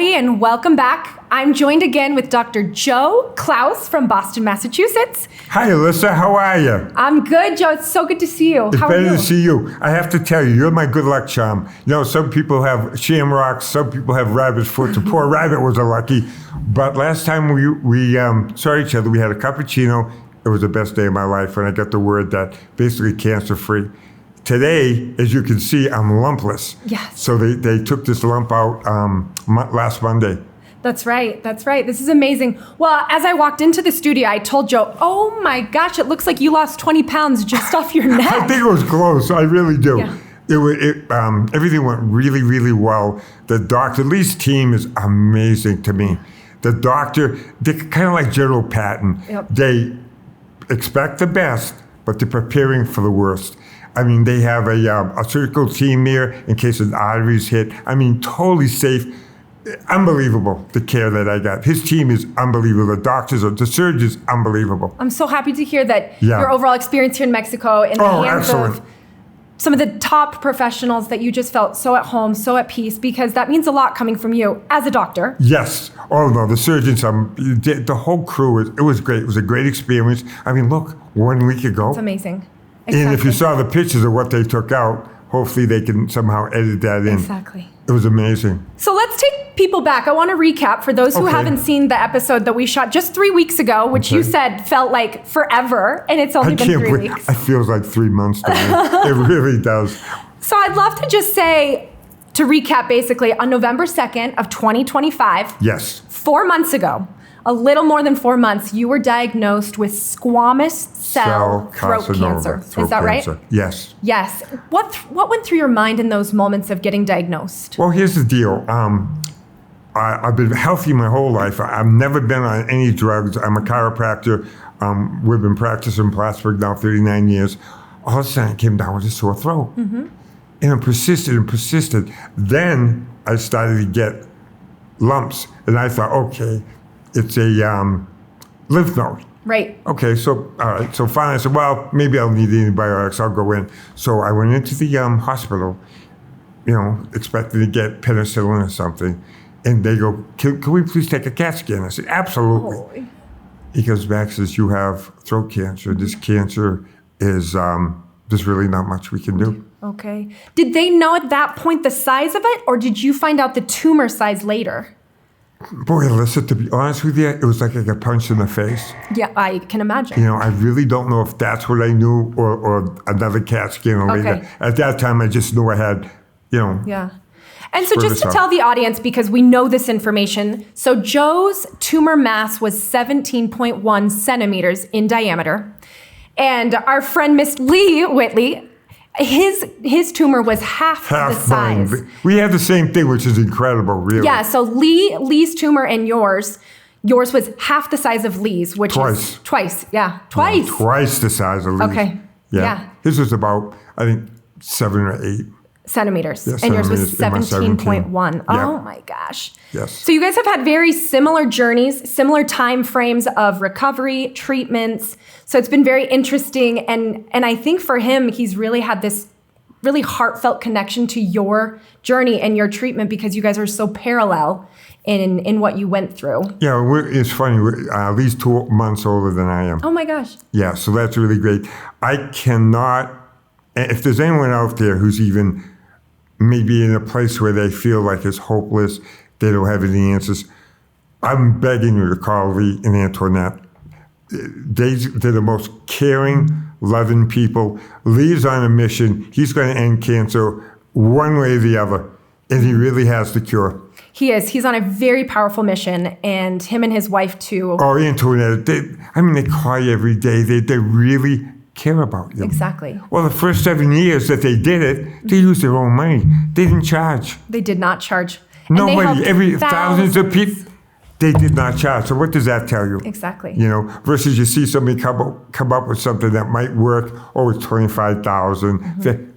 everybody, and welcome back. I'm joined again with Dr. Joe Klaus from Boston, Massachusetts. Hi, Alyssa. How are you? I'm good, Joe. It's so good to see you. It's How are better you? to see you. I have to tell you, you're my good luck charm. You know, some people have shamrocks, some people have rabbit's foot. The poor rabbit was a lucky. But last time we saw each other, we had a cappuccino. It was the best day of my life when I got the word that basically cancer-free. Today, as you can see, I'm lumpless. Yes. So they took this lump out last Monday. That's right. That's right. This is amazing. Well, as I walked into the studio, I told Joe, oh my gosh, it looks like you lost 20 pounds just off your neck. I think it was close. I really do. Yeah. Everything went really, really well. The Dr. Lee's team is amazing to me. The doctor, they're kind of like General Patton. Yep. They expect the best, but they're preparing for the worst. I mean, they have a surgical team there in case an artery's hit. I mean, totally safe. Unbelievable, the care that I got. His team is unbelievable. The doctors, the surgeons, unbelievable. I'm so happy to hear that your overall experience here in Mexico in the hands of some of the top professionals, that you just felt so at home, so at peace, because that means a lot coming from you as a doctor. Yes. Oh, no, the surgeons, the whole crew, it was great. It was a great experience. I mean, look, 1 week ago. It's amazing. Exactly. And if you saw the pictures of what they took out, hopefully they can somehow edit that in. Exactly. It was amazing. So let's take people back. I want to recap for those who haven't seen the episode that we shot just 3 weeks ago, which you said felt like forever, and it's only been 3 weeks. It feels like 3 months to me. It really does. So I'd love to just say, to recap basically, on November 2nd of 2025, yes, 4 months ago, a little more than 4 months, you were diagnosed with squamous cell throat cancer. Is that right? Yes. Yes. What went through your mind in those moments of getting diagnosed? Well, here's the deal. I've been healthy my whole life. I've never been on any drugs. I'm a chiropractor. We've been practicing in Plattsburgh now 39 years. All of a sudden, I came down with a sore throat. Mm-hmm. And it persisted and persisted. Then I started to get lumps. And I thought, okay, it's a lymph node. Right. Okay, so all right. So finally I said, well, maybe I'll need antibiotics. I'll go in. So I went into the hospital, expecting to get penicillin or something. And they go, can we please take a CAT scan? I said, absolutely. Holy. He comes back and says, you have throat cancer. This cancer is, there's really not much we can do. Okay. Did they know at that point the size of it, or did you find out the tumor size later? Boy, Alyssa, to be honest with you, it was like I got punched in the face. Yeah, I can imagine. I really don't know if that's what I knew or another CAT scan or later. At that time, I just knew I had, Yeah. And so just to tell the audience, because we know this information, so Joe's tumor mass was 17.1 centimeters in diameter. And our friend Miss Lee Whitley, his tumor was half the size. We have the same thing, which is incredible, really. Yeah, so Lee's tumor and yours was half the size of Lee's, which is twice. Yeah, twice. No, twice the size of Lee's. Okay. Yeah. His was about, I think, 7 or 8 centimeters. Yeah, and yours was centimeters. 17.1. Oh Yep. my gosh. Yes. So you guys have had very similar journeys, similar time frames of recovery, treatments. So it's been very interesting. And I think for him, he's really had this really heartfelt connection to your journey and your treatment, because you guys are so parallel in what you went through. Yeah, it's funny. At least 2 months older than I am. Oh my gosh. Yeah, so that's really great. I cannot, if there's anyone out there who's even maybe in a place where they feel like it's hopeless, they don't have any answers, I'm begging you to call Lee and Antoinette. They're the most caring, loving people. Lee's on a mission. He's going to end cancer one way or the other, and he really has the cure. He is. He's on a very powerful mission, and him and his wife too. Oh, Antoinette, they call you every day. They really care about you. Exactly. Well, the first 7 years that they did it, they used their own money. They didn't charge. They did not charge. Nobody, thousands of people, they did not charge. So what does that tell you? Exactly. Versus you see somebody come up with something that might work. Oh, it's $25,000. Mm-hmm.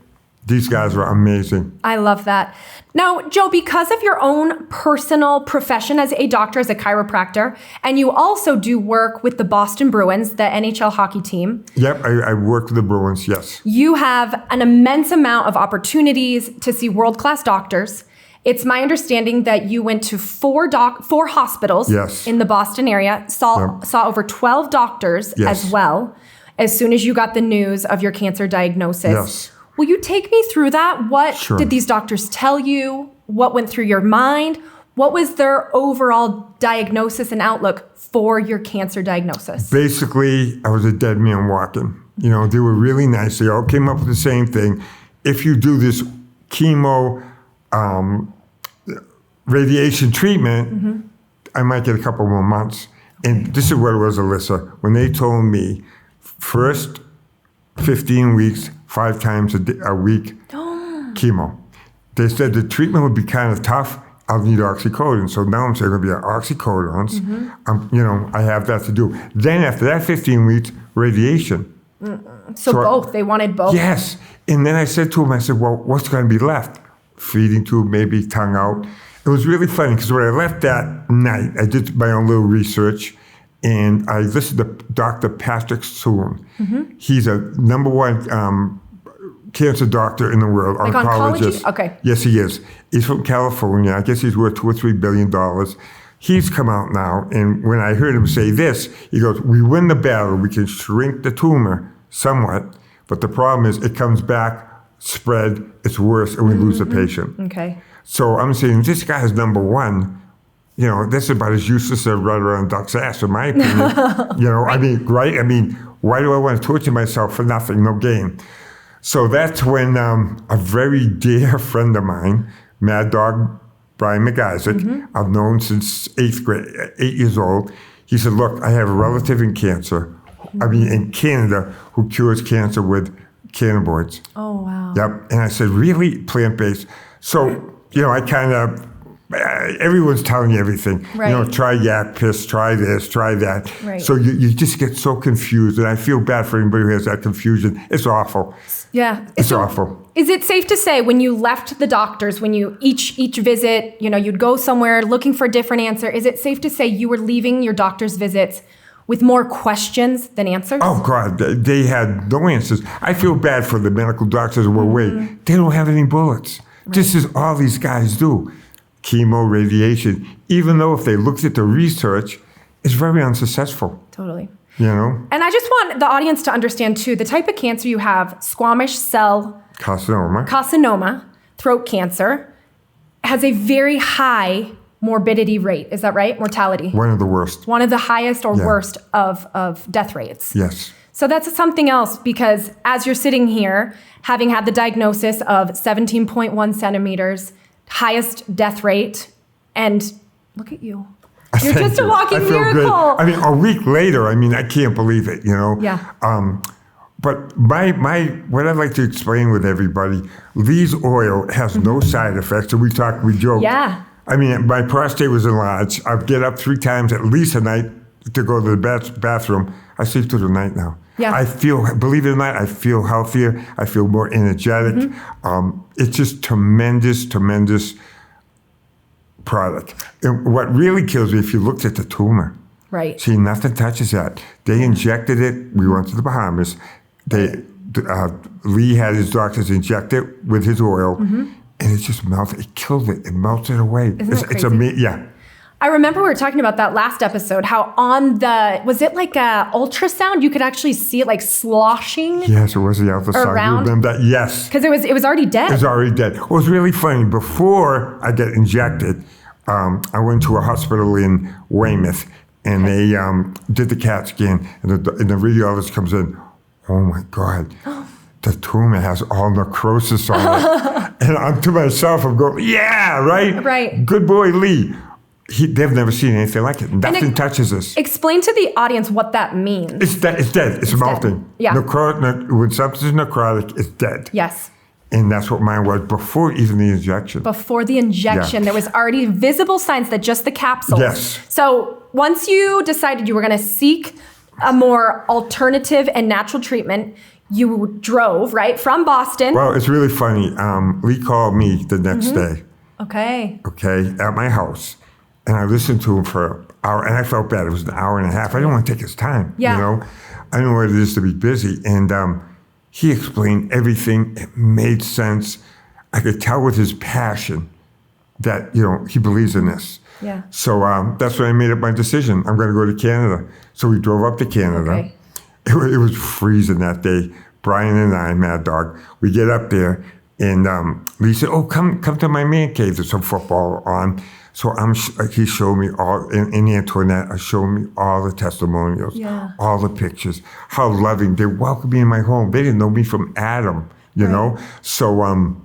These guys are amazing. I love that. Now, Joe, because of your own personal profession as a doctor, as a chiropractor, and you also do work with the Boston Bruins, the NHL hockey team. Yep, I work with the Bruins, yes. You have an immense amount of opportunities to see world-class doctors. It's my understanding that you went to four hospitals Yes. in the Boston area, saw over 12 doctors Yes. as well, as soon as you got the news of your cancer diagnosis. Yes. Will you take me through that? What Sure. did these doctors tell you? What went through your mind? What was their overall diagnosis and outlook for your cancer diagnosis? Basically, I was a dead man walking. You know, they were really nice. They all came up with the same thing. If you do this chemo, radiation treatment, I might get a couple more months. And this is what it was, Alyssa. When they told me, first 15 weeks, 5 times a week, chemo. They said the treatment would be kind of tough. I'll need oxycodone. So now I'm saying it'll be oxycodones. You know, I have that to do. Then after that 15 weeks, radiation. So both. They wanted both. Yes. And then I said to him, I said, well, what's going to be left? Feeding tube, maybe tongue out. It was really funny because when I left that night, I did my own little research and I listened to Dr. Patrick Soon. He's a #1 cancer doctor in the world, Like oncologist. oncology? Okay. Yes, he is. He's from California. I guess he's worth $2 or $3 billion. He's come out now, and when I heard him say this, he goes, we win the battle. We can shrink the tumor somewhat, but the problem is it comes back, spread, it's worse, and we lose the patient. Okay. So I'm saying this guy is #1. You know, that's about as useless as a rudder on a duck's ass, in my opinion. You know, I mean, right? I mean, why do I want to torture myself for nothing, no gain? So that's when a very dear friend of mine, Mad Dog Brian McIsaac, I've known since 8th grade, 8 years old. He said, look, I have a relative in cancer, in Canada, who cures cancer with cannabinoids. Oh, wow. Yep. And I said, really? Plant-based? So, you know, I kind of, everyone's telling you everything. Right. You know, try yak piss, try this, try that. Right. So you just get so confused. And I feel bad for anybody who has that confusion. It's awful. Yeah. It's awful. Is it safe to say when you left the doctors, when you each visit, you know, you'd go somewhere looking for a different answer, is it safe to say you were leaving your doctor's visits with more questions than answers? Oh, God, they had no answers. I feel bad for the medical doctors who were waiting. They don't have any bullets. Right. This is all these guys do. Chemo, radiation, even though if they looked at the research, it's very unsuccessful. Totally. You know? And I just want the audience to understand, too, the type of cancer you have, squamous cell carcinoma, throat cancer, has a very high morbidity rate. Is that right? Mortality. One of the worst. One of the highest or worst of death rates. Yes. So that's something else because as you're sitting here, having had the diagnosis of 17.1 centimeters, highest death rate, and look at you. You're just a walking miracle. Great. I mean, a week later, I can't believe it, you know? Yeah. But what I'd like to explain with everybody, Lee's oil has no side effects. And we joke. Yeah. I mean, my prostate was enlarged. I'd get up 3 times at least a night to go to the bathroom. I sleep through the night now. Yeah. I feel, believe it or not, I feel healthier. I feel more energetic. It's just tremendous product. And what really kills me, if you looked at the tumor. Right. See, nothing touches that. They injected it. We went to the Bahamas. Lee had his doctors inject it with his oil, and it just melted. It killed it. It melted away. Isn't that crazy? It's amazing. Yeah. I remember we were talking about that last episode, how on was it like a ultrasound? You could actually see it like sloshing. Yes, it was the ultrasound. Around? You remember that? Yes. Because it was already dead. It was already dead. It was really funny. Before I got injected, I went to a hospital in Weymouth, and they did the CAT scan, and the radiologist comes in. Oh my God, the tumor has all necrosis on it. And I'm to myself, I'm going, yeah, right? Right. Good boy, Lee. They've never seen anything like it. Nothing touches us. Explain to the audience what that means. It's dead. It's melting. Dead. Yeah. When something's necrotic, it's dead. Yes. And that's what mine was before even the injection. Before the injection, there was already visible signs that just the capsules. Yes. So once you decided you were going to seek a more alternative and natural treatment, you drove, right, from Boston. Well, it's really funny. Lee called me the next day. Okay, at my house. And I listened to him for an hour, and I felt bad. It was an hour and a half. I didn't want to take his time, Yeah. you know? I know what it is to be busy. And he explained everything. It made sense. I could tell with his passion that, he believes in this. Yeah. So that's when I made up my decision. I'm going to go to Canada. So we drove up to Canada. Okay. It was freezing that day. Brian and I, Mad Dog, we get up there, and Lee said, "Oh, come to my man cave. There's some football on." So he showed me all, in Antoinette, showed me all the testimonials, all the pictures, how loving. They welcomed me in my home. They didn't know me from Adam, you know? So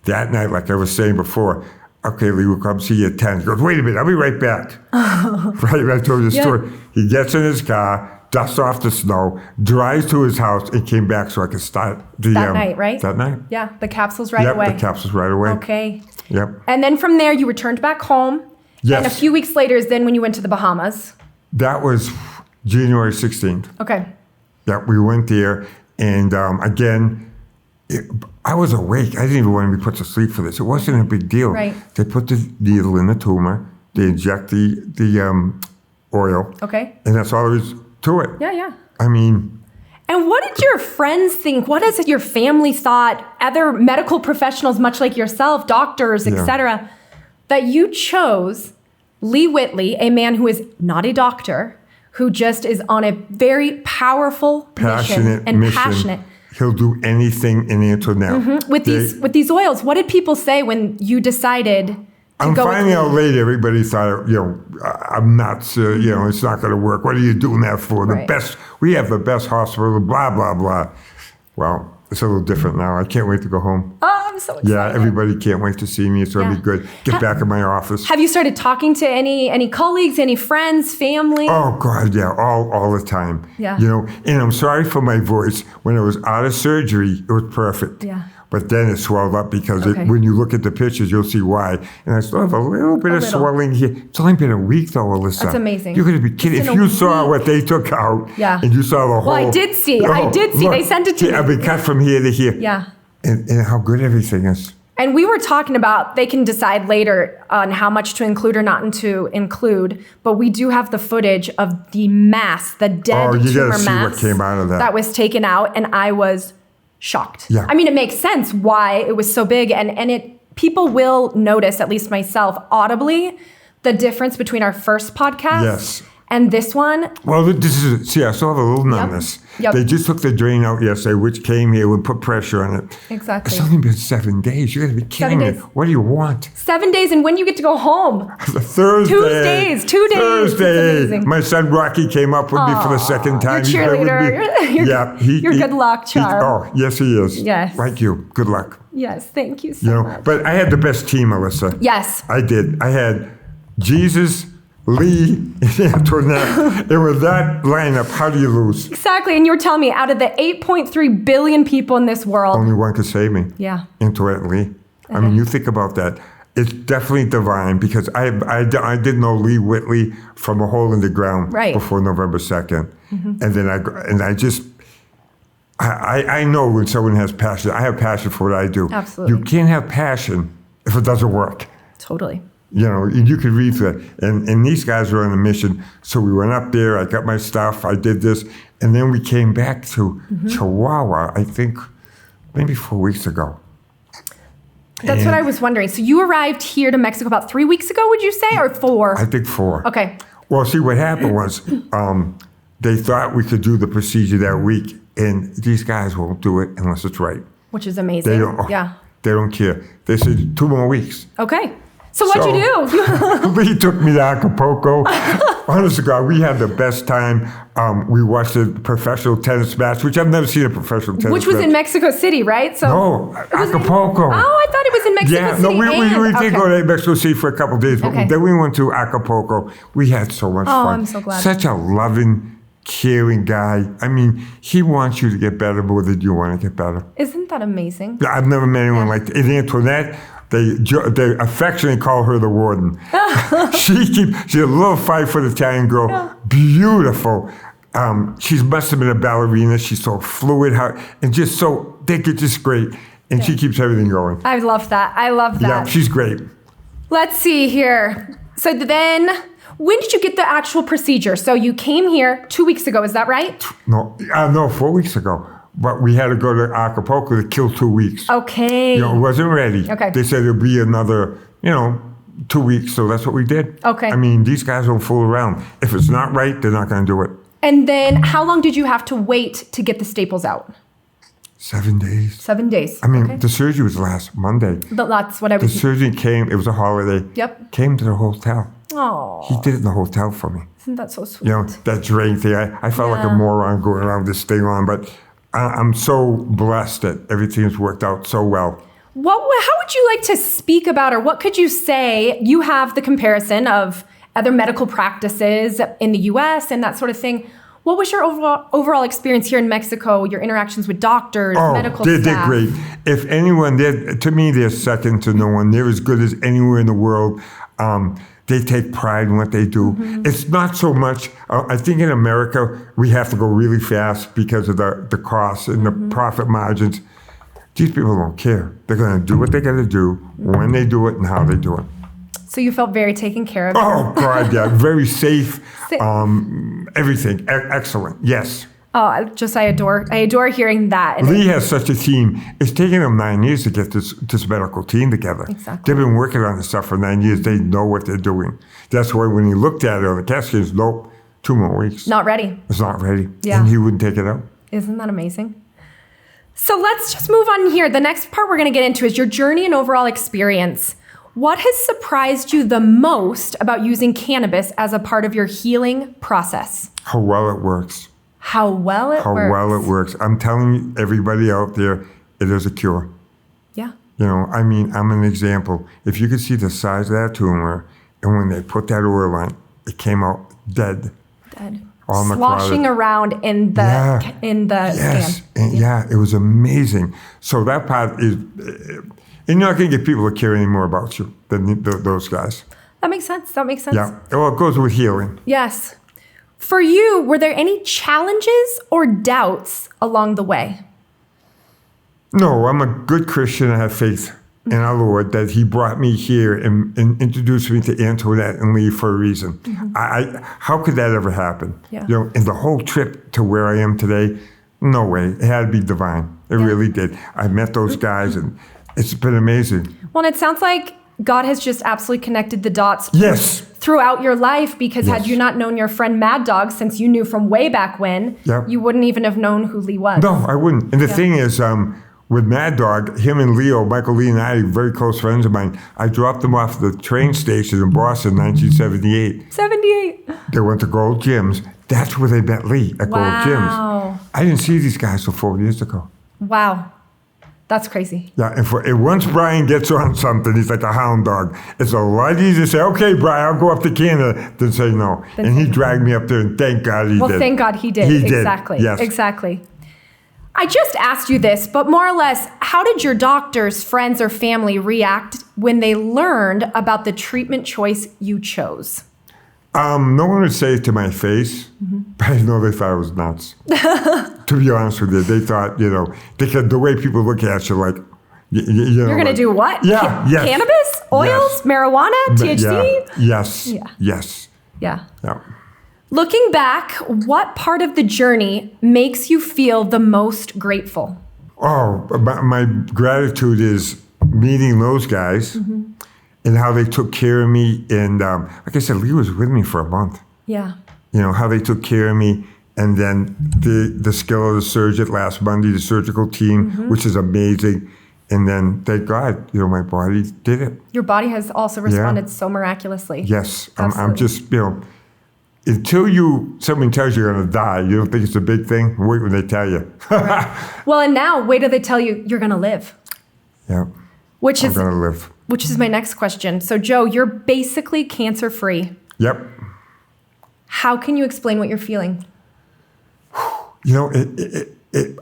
that night, like I was saying before, okay, Lee, we'll come see you at 10. He goes, "Wait a minute, I'll be right back." Right, I told you the story. He gets in his car, dusts off the snow, drives to his house, and came back so I could start the... That night, right? That night. Yeah, the capsules right away. Yep, the capsules right away. Okay. Yep. And then from there, you returned back home. Yes. And a few weeks later is then when you went to the Bahamas. That was January 16th. Okay. Yeah, we went there, and again, I was awake. I didn't even want to be put to sleep for this. It wasn't a big deal. Right. They put the needle in the tumor. They inject the oil. Okay. And that's all there is to it. Yeah. I mean... And what did your friends think? What has your family thought? Other medical professionals, much like yourself, doctors, etc., that you chose Lee Whitley, a man who is not a doctor, who just is on a very powerful mission. Passionate. He'll do anything in Antoinette. With these oils. What did people say when you decided to go finding out later, everybody thought, I'm nuts, it's not going to work. What are you doing that for? We have the best hospital, blah, blah, blah. Well, it's a little different now. I can't wait to go home. Oh, I'm so excited. Yeah, everybody can't wait to see me. So it'll be good. Get back in my office. Have you started talking to any colleagues, any friends, family? Oh, God, yeah, all the time. Yeah. And I'm sorry for my voice. When I was out of surgery, it was perfect. Yeah. But then it swelled up because when you look at the pictures, you'll see why. And I still have a little bit of swelling here. It's only been a week, though, Alyssa. That's amazing. You're going to be kidding. If you saw what they took out, and you saw the whole... Well, I did see. Look, they sent it to me. I've been cut from here to here. Yeah. And how good everything is. And we were talking about, they can decide later on how much to include or not to include, but we do have the footage of the mass, the dead tumor mass. You got to see what came out of that. That was taken out, and I was shocked. Yeah. I mean, it makes sense why it was so big, and people will notice, at least myself, audibly, the difference between our first podcast and this one. Well, I still have a little numbness. Yep. They just took the drain out yesterday, which came here and put pressure on it. Exactly. It's only been 7 days. You're going to be kidding me. What do you want? 7 days, and when you get to go home? Thursday. 2 days. Thursday. My son Rocky came up with me for the second time. Your cheerleader. Your good luck charm. Yes, he is. Yes. Like you. Good luck. Yes, thank you so much. But I had the best team, Alyssa. Yes. I did. I had Jesus, Lee, and Antoinette. And with that lineup, how do you lose? Exactly. And you were telling me, out of the 8.3 billion people in this world, only one could save me. Yeah. Antoinette and Lee. I mean, you think about that. It's definitely divine, because I didn't know Lee Whitley from a hole in the ground before November 2nd. And then I know when someone has passion. I have passion for what I do. Absolutely. You can't have passion if it doesn't work. Totally. You could read through it. And these guys were on a mission. So we went up there. I got my stuff. I did this. And then we came back to Chihuahua, I think, maybe 4 weeks ago. That's what I was wondering. So you arrived here to Mexico about 3 weeks ago, would you say, or 4? I think 4. Okay. Well, see, what happened was they thought we could do the procedure that week. And these guys won't do it unless it's right. Which is amazing. They don't care. They said 2 more weeks. Okay. So what'd you do? Lee took me to Acapulco. Honest to God, we had the best time. We watched a professional tennis match, which I've never seen a professional tennis match. Which was in Mexico City, right? So no, Acapulco. I thought it was in Mexico City. We did go to Mexico City for a couple of days, but then we went to Acapulco. We had so much fun. Oh, I'm so glad. Such a loving, caring guy. I mean, he wants you to get better more than you want to get better. Isn't that amazing? I've never met anyone like that. And Antoinette, they affectionately call her the warden. She's a little 5-foot Italian girl, beautiful. She must have been a ballerina. She's so fluid, and just so just great. And she keeps everything going. I love that. Yeah, she's great. Let's see here. So then, when did you get the actual procedure? So you came here 2 weeks ago, is that right? No, 4 weeks ago. but we had to go to Acapulco to kill 2 weeks. Okay. You know, it wasn't ready. Okay. They said it'll be another, 2 weeks, so that's what we did. Okay. I mean, these guys don't fool around. If it's not right, they're not going to do it. And then how long did you have to wait to get the staples out? 7 days. 7 days. I mean, okay. the surgery was last Monday. That's what I The was. surgeon came, it was a holiday. Yep. Came to the hotel. Oh, He did it in the hotel for me. isn't that so sweet? That drain thing. I felt like a Yeah. moron going around with this thing on, but I'm so blessed that everything's worked out so well. How would you like to speak about, or what could you say? You have the comparison of other medical practices in the U.S. and that sort of thing. What was your overall experience here in Mexico? Your interactions with doctors, medical they're staff? great. If anyone, to me, they're second to no one. They're as good as anywhere in the world. They take pride in what they do. Mm-hmm. It's not so much, I think in America, we have to go really fast because of the costs and the profit margins. These people don't care. They're going to do what they got to do, when they do it, and how they do it. So you felt very taken care of. Oh, God, yeah. Very safe. Everything. Excellent. Yes. Oh, I adore hearing that. And LEE has such a team. It's taken them 9 years to get this medical team together. Exactly. They've been working on this stuff for 9 years. They know what they're doing. That's why when he looked at it on the CAT scans, nope, 2 more weeks. Not ready. It's not ready. Yeah. And he wouldn't take it out. Isn't that amazing? So let's just move on here. The next part we're going to get into is your journey and overall experience. What has surprised you the most about using cannabis as a part of your healing process? How well it works. How well it works. I'm telling everybody out there, it is a cure. Yeah. I'm an example. If you could see the size of that tumor, and when they put that oil on, it came out dead. On the Sloshing around in the yes. scan. And it was amazing. So that part is, you're not going to get people to care any more about you than those guys. That makes sense. Yeah. Well, it goes with healing. Yes. For you, were there any challenges or doubts along the way? No, I'm a good Christian. I have faith in our Lord that He brought me here and introduced me to Antoinette and LEE for a reason. Mm-hmm. How could that ever happen? Yeah. And the whole trip to where I am today, no way. It had to be divine. It really did. I met those guys, and it's been amazing. Well, and it sounds like God has just absolutely connected the dots. Yes. Throughout your life, because had you not known your friend Mad Dog, since you knew from way back when, you wouldn't even have known who LEE was. No, I wouldn't. And the thing is, with Mad Dog, him and Leo, Michael Lee and I, very close friends of mine, I dropped them off at the train station in Boston in 1978. 78. They went to Gold Gyms. That's where they met LEE, at Gold Gyms. I didn't see these guys till 4 years ago. Wow. That's crazy. Yeah, and once Brian gets on something, he's like a hound dog. It's a lot easier to say, okay, Brian, I'll go up to Canada, than say no. And he dragged me up there, and thank God he did. Well, thank God he did. He did. Exactly. Yes. Exactly. I just asked you this, but more or less, how did your doctors, friends, or family react when they learned about the treatment choice you chose? No one would say it to my face, but I know they thought I was nuts. To be honest with you, they thought, because the way people look at you, like, you're going to do what? Yeah, yes. Cannabis? Oils? Yes. Marijuana? THC? Yes. Yeah. Yes. Yeah. Yeah. Looking back, what part of the journey makes you feel the most grateful? Oh, my gratitude is meeting those guys and how they took care of me. And like I said, LEE was with me for a month. Yeah. How they took care of me. And then the skill of the surgeon last Monday, the surgical team, which is amazing. And then, thank God, my body did it. Your body has also responded so miraculously. Yes. I'm just, until someone tells you you're going to die, you don't think it's a big thing. Wait when they tell you. Right. Well, and now wait till they tell you you're going to live. Yeah. I'm going to live. Which is my next question. So, Joe, you're basically cancer-free. Yep. How can you explain what you're feeling? I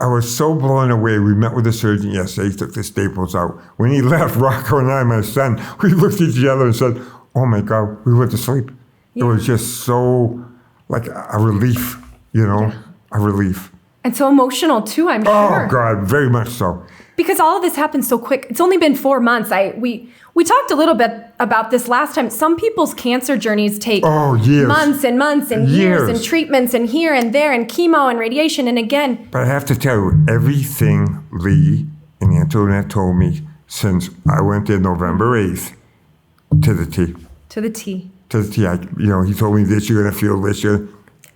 was so blown away. We met with the surgeon yesterday. He took the staples out. When he left, Rocco and I, my son, we looked at each other and said, oh my God, we went to sleep. Yeah. It was just so like a relief, a relief. And so emotional too, I'm sure. Oh God, very much so. Because all of this happened so quick. It's only been 4 months. We talked a little bit about this last time. Some people's cancer journeys take years. months and months and years and treatments and here and there and chemo and radiation. And again. But I have to tell you, everything Lee and Antoinette told me since I went there November 8th to the T. To the T. To the T. He told me this, you're going to feel this.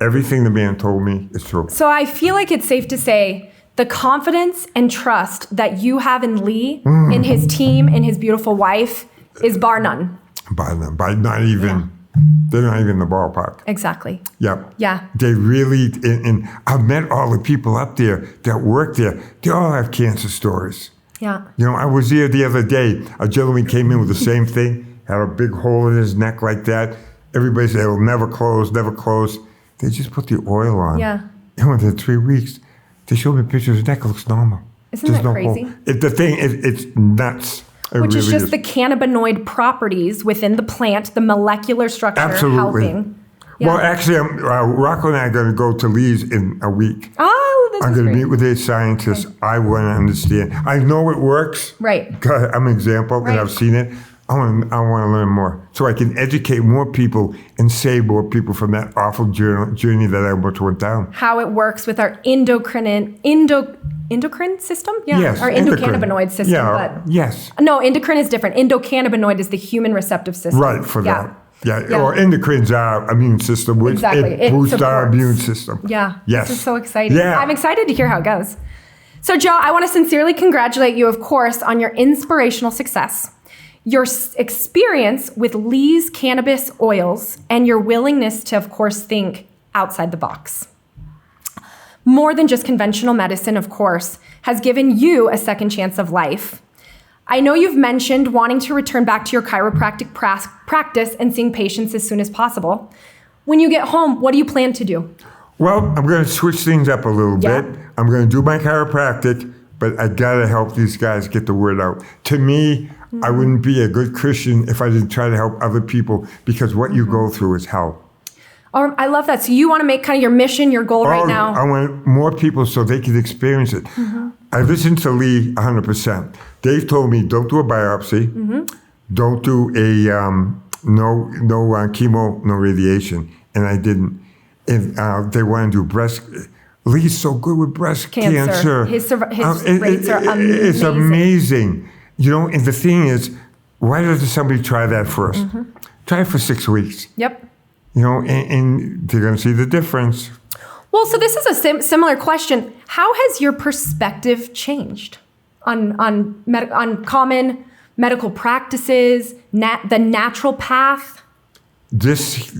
Everything the man told me is true. So I feel like it's safe to say the confidence and trust that you have in Lee, in his team, in his beautiful wife, is bar none. Bar none. By not even, they're not even in the ballpark. Exactly. Yep. Yeah. They really, and I've met all the people up there that work there. They all have cancer stories. Yeah. I was there the other day. A gentleman came in with the same thing, had a big hole in his neck like that. Everybody said, it'll never close, never close. They just put the oil on. Yeah. And within 3 weeks, they showed me pictures. His neck looks normal. Isn't that crazy? The thing is, it's nuts. Which is just the cannabinoid properties within the plant, the molecular structure helping. Yeah. Well, actually, Rocco and I are going to go to Lee's in a week. Oh, this I'm is going to great. meet with their scientists. Okay. I want to understand. I know it works. Right. I'm an example, and I've seen it. I want to learn more so I can educate more people and save more people from that awful journey that I went down. How it works with our endocrine system? Yeah. Yes. Our endocannabinoid system. Yeah. Yes. No, endocrine is different. Endocannabinoid is the human receptive system. Right, for that. Yeah. Or endocrine's our immune system, which it boosts our immune system. Yeah. Yes. This is so exciting. Yeah. I'm excited to hear how it goes. So, Joe, I want to sincerely congratulate you, of course, on your inspirational success, your experience with Lee's cannabis oils, and your willingness to, of course, think outside the box. More than just conventional medicine, of course, has given you a second chance of life. I know you've mentioned wanting to return back to your chiropractic practice and seeing patients as soon as possible. When you get home, what do you plan to do? Well, I'm going to switch things up a little bit. I'm going to do my chiropractic, but I got to help these guys get the word out. To me, I wouldn't be a good Christian if I didn't try to help other people, because what you go through is hell. Oh, I love that. So you want to make kind of your mission, your goal right now? I want more people so they can experience it. I listen to Lee 100%. They've told me, don't do a biopsy, don't do a no chemo, no radiation, and I didn't. And they want to do breast. Lee's so good with breast cancer. His rates are amazing. It's amazing. And the thing is, why doesn't somebody try that first? Try it for 6 weeks. Yep. And they're going to see the difference. Well, so this is a similar question. How has your perspective changed on common medical practices, the natural path? This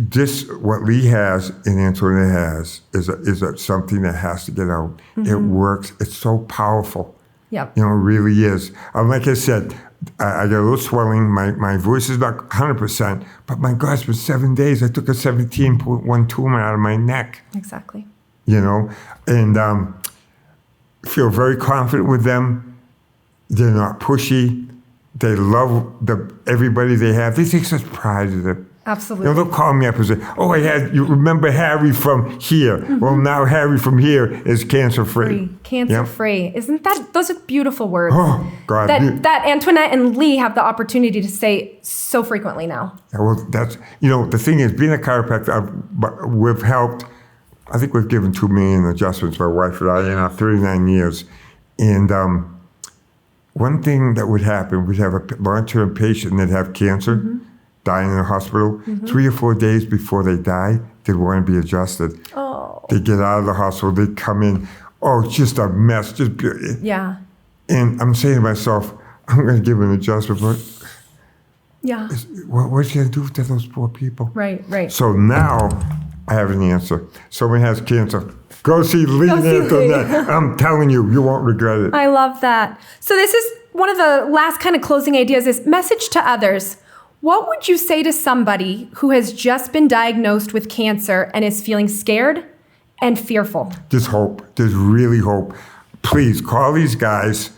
what Lee has and Antoinette has is something that has to get out. It works. It's so powerful. Yeah. It really is. Like I said, I got a little swelling. My voice is not 100%, but my God, it's been 7 days. I took a 17.1 tumor out of my neck. Exactly. And feel very confident with them. They're not pushy. They love everybody they have. They take such pride in it. Absolutely. They'll call me up and say, "Oh, you remember Harry from here? Well, now Harry from here is cancer-free." Cancer-free. Yep. Isn't that, those are beautiful words. Oh, God. That Antoinette and Lee have the opportunity to say so frequently now. Yeah, well, that's, the thing is, being a chiropractor, we've helped, I think we've given 2 million adjustments, my wife and I, in our 39 years. And one thing that would happen, we'd have a long-term patient that'd have cancer, dying in the hospital. 3 or 4 days before they die, they'd want to be adjusted. Oh. They'd get out of the hospital, they'd come in, just a mess. Yeah. And I'm saying to myself, I'm going to give an adjustment, but what's he going to do to those poor people? Right. So now I have an answer. Someone has cancer. Go see Lee and Antoinette. I'm telling you, you won't regret it. I love that. So this is one of the last kind of closing ideas is message to others. What would you say to somebody who has just been diagnosed with cancer and is feeling scared and fearful? There's hope. There's really hope. Please call these guys.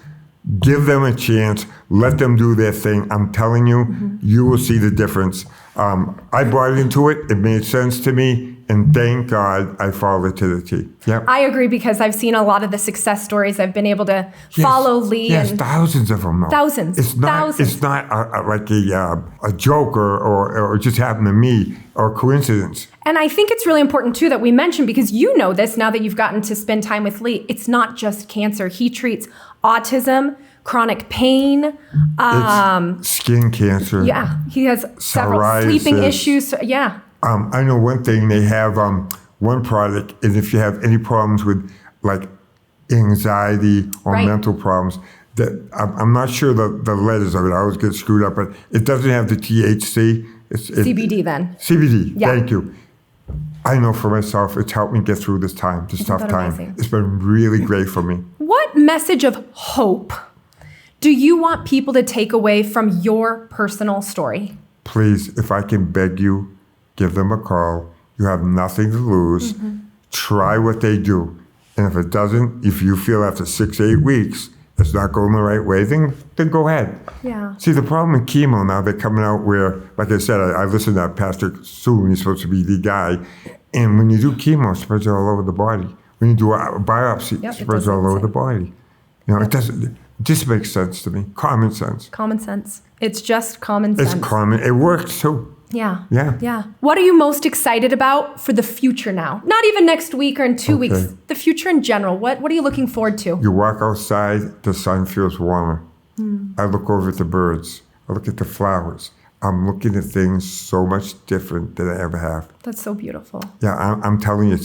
Give them a chance. Let them do their thing. I'm telling you, you will see the difference. I bought into it. It made sense to me. And thank God I followed it to the T. Yep. I agree, because I've seen a lot of the success stories. I've been able to follow Lee. Yes, and thousands of them. Though. Thousands. It's not. Thousands. It's not like a joke or just happened to me or coincidence. And I think it's really important, too, that we mention, because you know this now that you've gotten to spend time with Lee, it's not just cancer. He treats autism, chronic pain. It's skin cancer. Yeah, he has several sleeping issues. Yeah. I know one thing. They have one product, and if you have any problems with like anxiety or mental problems, that I'm not sure the letters of it. I always get screwed up, but it doesn't have the THC. It's CBD then. CBD. Yeah. Thank you. I know for myself, it's helped me get through this time, this tough time. Amazing? It's been really great for me. What message of hope do you want people to take away from your personal story? Please, if I can beg you, give them a call. You have nothing to lose. Try what they do. And if it doesn't, if you feel after 6-8 weeks it's not going the right way, then go ahead. Yeah. See, the problem with chemo now, they're coming out where, like I said, I listened to that Pastor Sue, he's supposed to be the guy. And when you do chemo, it spreads all over the body. When you do a biopsy, it spreads all over the body. You know, it just makes sense to me. Common sense. Common sense. It's just common sense. It's common. It works too. Yeah. Yeah. Yeah. What are you most excited about for the future now? Not even next week or in 2 weeks. The future in general. What are you looking forward to? You walk outside, the sun feels warmer. I look over at the birds. I look at the flowers. I'm looking at things so much different than I ever have. That's so beautiful. Yeah, I'm telling you,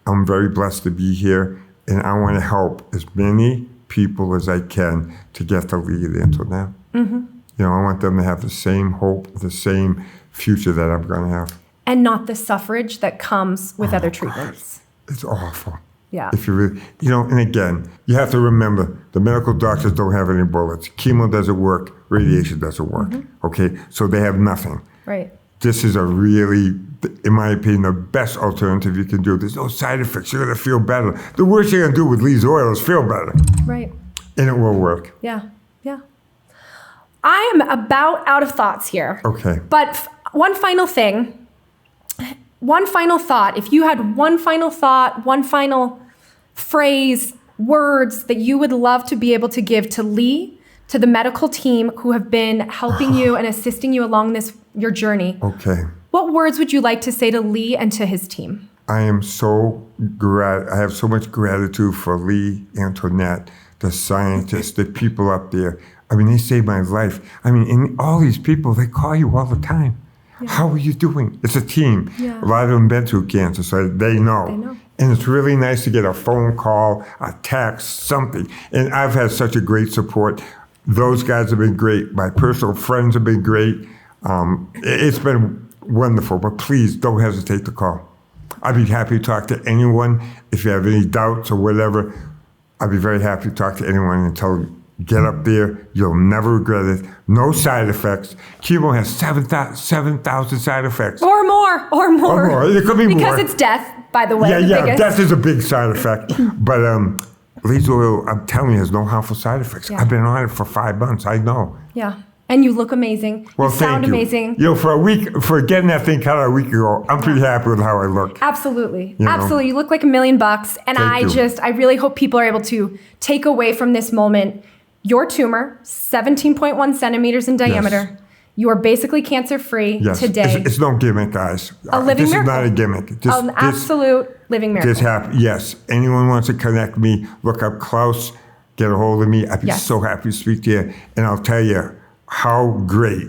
I'm very blessed to be here, and I want to help as many people as I can to get to LEE Antoinette. You know, I want them to have the same hope, the same future that I'm going to have. And not the suffrage that comes with other treatments. It's awful. Yeah. If you really, you know, and again, you have to remember, the medical doctors don't have any bullets. Chemo doesn't work. Radiation doesn't work. Okay? So they have nothing. Right. This is a really, in my opinion, the best alternative you can do. There's no side effects. You're going to feel better. The worst you're going to do with Lee's oil is feel better. Right. And it will work. Yeah. Yeah. I am about out of thoughts here. Okay. But one final thing. One final thought. If you had one final thought, one final phrase, words that you would love to be able to give to Lee, to the medical team who have been helping you and assisting you along your journey. Okay. What words would you like to say to Lee and to his team? I am so I have so much gratitude for LEE Antoinette, the scientists, the people up there. I mean, they saved my life. I mean, and all these people, they call you all the time. Yeah. How are you doing? It's a team. Yeah. A lot of them been through cancer, so they know. They know. And it's really nice to get a phone call, a text, something. And I've had such a great support. Those guys have been great. My personal friends have been great. It's been wonderful, but please don't hesitate to call. I'd be happy to talk to anyone. If you have any doubts or whatever, I'd be very happy to talk to anyone and tell them, get up there. You'll never regret it. No side effects. Chemo has 7,000 side effects. Or more. It could be more. Because it's death, by the way. Yeah, biggest. death is a big side effect. But Lee's oil, I'm telling you, has no harmful side effects. Yeah. I've been on it for 5 months. I know. Yeah. And you look amazing. Well, you sound thank you. amazing. You know, for getting that thing cut out a week ago, I'm pretty happy with how I look. Absolutely. You know? Absolutely. You look like $1 million. And Thank you. I really hope people are able to take away from this moment your tumor, 17.1 centimeters in diameter. Yes. You are basically cancer-free today. It's no gimmick, guys. A living this miracle. This is not a gimmick. An absolute living miracle. Yes. Anyone wants to connect me, look up Klaus, get a hold of me. I'd be so happy to speak to you. And I'll tell you how great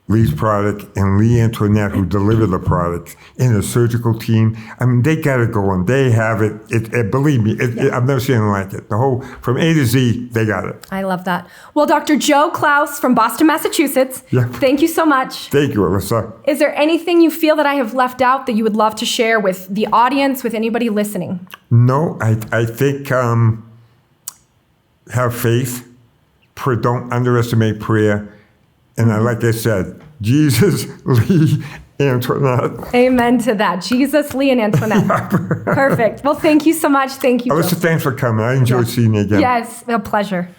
Lee's product and LEE Antoinette, who deliver the product, and the surgical team, I mean, they got it going. They have it. Believe me, I've never seen anything like it. The whole, from A to Z, they got it. I love that. Well, Dr. Joe Klaus from Boston, Massachusetts, thank you so much. Thank you, Alyssa. Is there anything you feel that I have left out that you would love to share with the audience, with anybody listening? No, I think have faith. Don't underestimate prayer. And like I said, Jesus, Lee, Antoinette. Amen to that. Jesus, Lee, and Antoinette. Perfect. Well, thank you so much. Thank you. Alyssa, thanks for coming. I enjoyed seeing you again. Yes, a pleasure.